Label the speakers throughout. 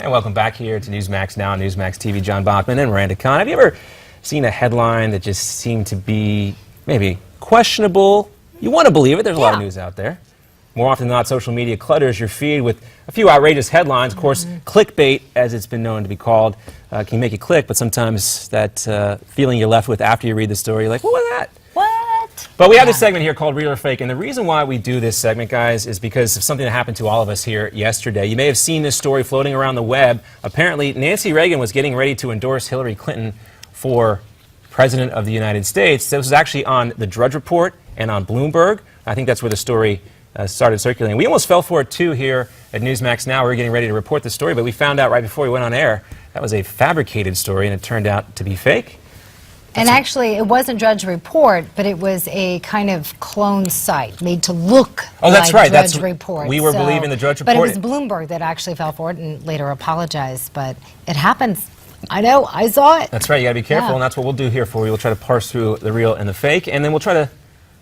Speaker 1: And welcome back here to Newsmax Now on Newsmax TV. John Bachman and Miranda Kahn. Have you ever seen a headline that just seemed to be maybe questionable? You want to believe it. There's a lot of news out there. More often than not, social media clutters your feed with a few outrageous headlines. Of course, clickbait, as it's been known to be called, can make you click, but sometimes that feeling you're left with after you read the story, you're like, what was that?
Speaker 2: What?
Speaker 1: But we have this segment here called Real or Fake, and the reason why we do this segment, guys, is because of something that happened to all of us here yesterday. You may have seen this story floating around the web. Apparently, Nancy Reagan was getting ready to endorse Hillary Clinton for President of the United States. This was actually on the Drudge Report and on Bloomberg. I think that's where the story started circulating. We almost fell for it, too, here at Newsmax Now. We were getting ready to report the story, but we found out right before we went on air that was a fabricated story, and it turned out to be fake.
Speaker 2: And actually, it wasn't Drudge Report, but it was a kind of clone site made to look
Speaker 1: that's
Speaker 2: like
Speaker 1: right.
Speaker 2: Drudge Report.
Speaker 1: We were believing the Drudge Report.
Speaker 2: But it was Bloomberg that actually fell for it and later apologized. But it happens. I know. I saw it.
Speaker 1: That's right. You got to be careful, and that's what we'll do here for you. We'll try to parse through the real and the fake, and then we'll try to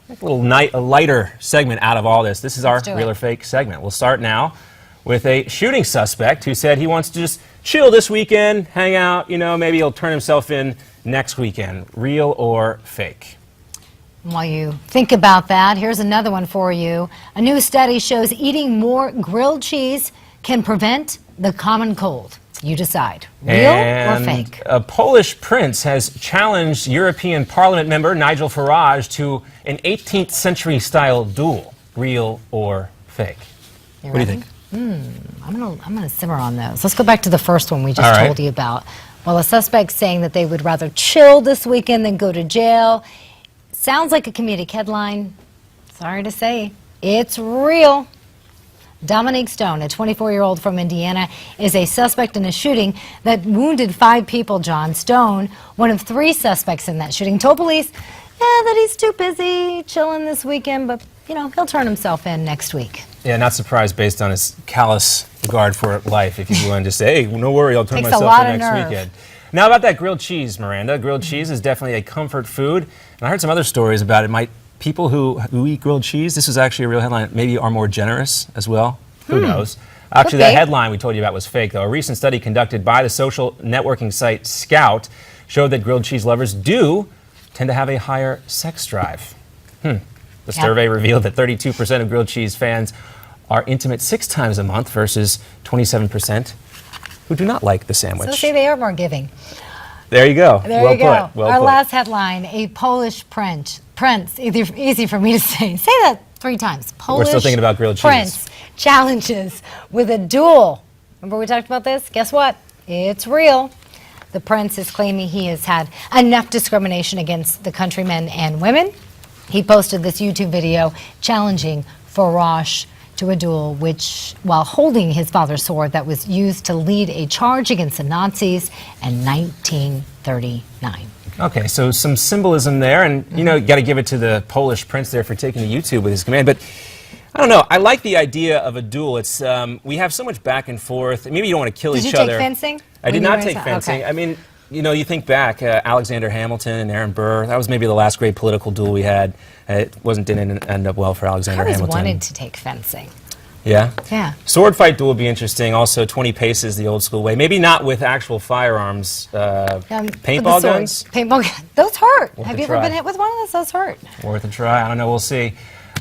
Speaker 1: make a lighter segment out of all this. This is our Real or Fake segment. We'll start now with a shooting suspect who said he wants to just chill this weekend, hang out, maybe he'll turn himself in next weekend. Real or fake?
Speaker 2: While you think about that, here's another one for you. A new study shows eating more grilled cheese can prevent the common cold. You decide. Real or fake?
Speaker 1: A Polish prince has challenged European Parliament member Nigel Farage to an 18th century style duel. Real or fake?
Speaker 2: What
Speaker 1: do you think?
Speaker 2: I'm gonna simmer on those. Let's go back to the first one we just told you about. Well, a suspect saying that they would rather chill this weekend than go to jail. Sounds like a comedic headline. Sorry to say, it's real. Dominique Stone, a 24-year-old from Indiana, is a suspect in a shooting that wounded 5 people. John Stone, one of 3 suspects in that shooting, told police that he's too busy chilling this weekend, but, he'll turn himself in next week. Yeah,
Speaker 1: not surprised based on his callous regard for life, if you want to say, hey, no worry, I'll turn
Speaker 2: Takes
Speaker 1: myself in next weekend. Now about that grilled cheese, Miranda. Grilled cheese is definitely a comfort food, and I heard some other stories about it. People who eat grilled cheese, this is actually a real headline, maybe are more generous as well. Who knows? Actually, that headline we told you about was fake, though. A recent study conducted by the social networking site Scout showed that grilled cheese lovers do tend to have a higher sex drive. The survey revealed that 32% of grilled cheese fans are intimate 6 times a month versus 27% who do not like the sandwich.
Speaker 2: So say they are more giving.
Speaker 1: There you go.
Speaker 2: There you go.
Speaker 1: Well
Speaker 2: Our
Speaker 1: put.
Speaker 2: last headline, a Polish prince, easy for me to say. Say that 3 times. Polish
Speaker 1: We're still thinking about grilled cheese.
Speaker 2: Prince challenges with a duel. Remember we talked about this? Guess what? It's real. The prince is claiming he has had enough discrimination against the countrymen and women. He posted this YouTube video challenging Farage to a duel while holding his father's sword that was used to lead a charge against the Nazis in 1939.
Speaker 1: Okay, so some symbolism there, and you got to give it to the Polish prince there for taking to YouTube with his command. But I don't know. I like the idea of a duel. It's we have so much back and forth. Maybe you don't want to kill each other.
Speaker 2: Did you take fencing?
Speaker 1: I did not take fencing.
Speaker 2: Okay.
Speaker 1: I mean, you think back, Alexander Hamilton and Aaron Burr. That was maybe the last great political duel we had. It didn't end up well for Alexander Hamilton.
Speaker 2: I always wanted to take fencing.
Speaker 1: Yeah?
Speaker 2: Yeah.
Speaker 1: Sword fight duel would be interesting. Also, 20 paces the old school way. Maybe not with actual firearms. Paintball guns?
Speaker 2: Paintball guns. Those hurt.
Speaker 1: Worth
Speaker 2: Have
Speaker 1: a
Speaker 2: you ever
Speaker 1: try.
Speaker 2: been hit with one of those? Those hurt.
Speaker 1: Worth a try. I don't know. We'll see.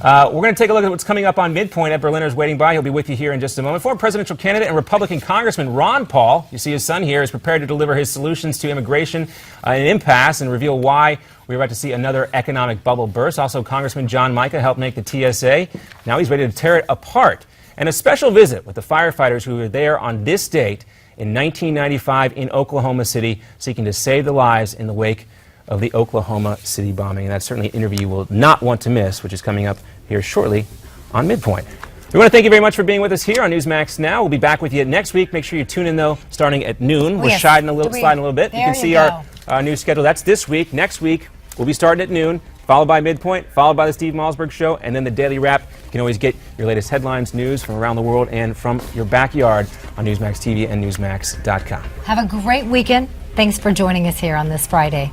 Speaker 1: We're going to take a look at what's coming up on Midpoint. Ed Berliner's waiting by. He'll be with you here in just a moment. Former presidential candidate and Republican Congressman Ron Paul, you see his son here, is prepared to deliver his solutions to immigration, an impasse, and reveal why we're about to see another economic bubble burst. Also, Congressman John Mica helped make the TSA. Now he's ready to tear it apart. And a special visit with the firefighters who were there on this date in 1995 in Oklahoma City, seeking to save the lives in the wake of the Oklahoma City bombing. And that's certainly an interview you will not want to miss, which is coming up here shortly on Midpoint. We want to thank you very much for being with us here on Newsmax Now. We'll be back with you next week. Make sure you tune in, though, starting at noon. We're sliding a little bit. You can see our new schedule. That's this week. Next week, we'll be starting at noon, followed by Midpoint, followed by the Steve Malzberg Show, and then the Daily Wrap. You can always get your latest headlines, news from around the world and from your backyard on Newsmax TV and Newsmax.com.
Speaker 2: Have a great weekend. Thanks for joining us here on this Friday.